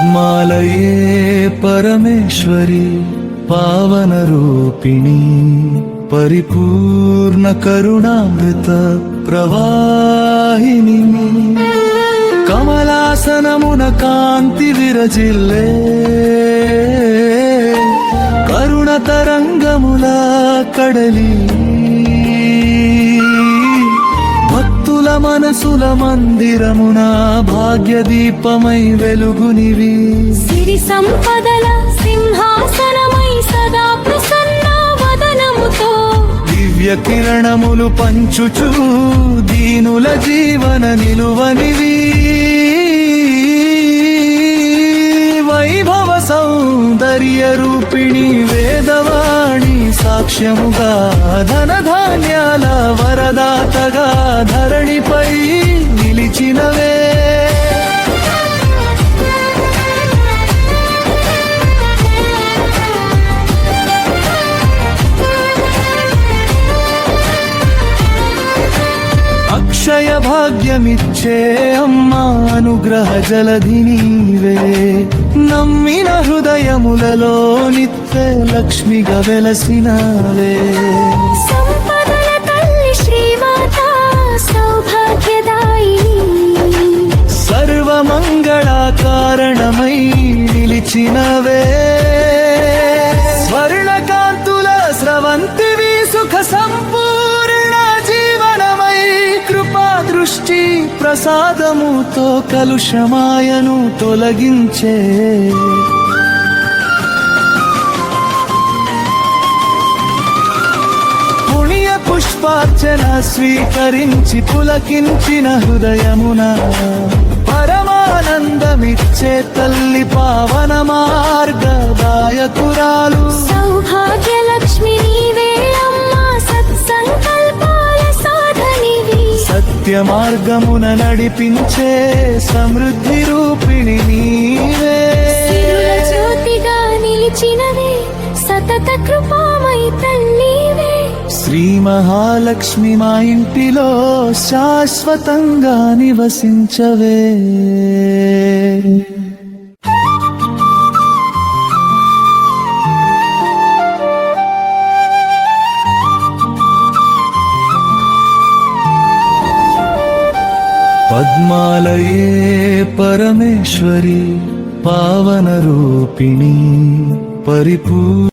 పద్మాలయే పరమేశ్వరి పావన రూపిణి పరిపూర్ణ కరుణామృత ప్రవాహిని కమలాసనమున కాంతి విరజిల్లే కరుణ తరంగముల కడలి భక్తుల మనసుల మందిరమున భాగ్య దీపమై వెలుగునివి సిరి సంపదల సింహాసనమై సదా ప్రసన్న వదనముతో దివ్య కిరణములు పంచుచు దీనుల జీవన నిలువనివి వైభవ సౌందర్య రూపిణి వేదవాణి సాక్ష్యముగా ధనధాన్యాల వరదాతగా ధరణిపై నిలిచినవే అక్షయ భాగ్యమిచ్చే అమ్మా అనుగ్రహ జలధి నీవే నమ్మిన హృదయములలో నిత్య లక్ష్మిగా వెలసినవే సంపదల తల్లి శ్రీమాత సౌభాగ్యదాయిని సర్వమంగళ కారణమై నిలిచినవే స్వర్ణకాంతుల స్రవంతివి సుఖ సంపూర్ణ జీవనమై కృపా దృష్టి ప్రసాదముతో కలుషమాయను తొలగించే పుణ్య పుష్పార్చన స్వీకరించి పులకించిన హృదయమున పరమానందమిచ్చే తల్లి పావన మార్గదాయకురాలు సౌభాగ్య లక్ష్మి నీవే అమ్మా సత్సంకల్పాల సాధనివి సత్య మార్గమున నడిపించే సమృద్ధి రూపిణి నీవే సిరుల జ్యోతిగా నిలిచినవే సతత కృపామై తల్లివే శ్రీ మహాలక్ష్మి మా ఇంటిలో శాశ్వతంగా నివసించవే పద్మాలయే పరమేశ్వరి పావన రూపిణి పరిపూర్ణ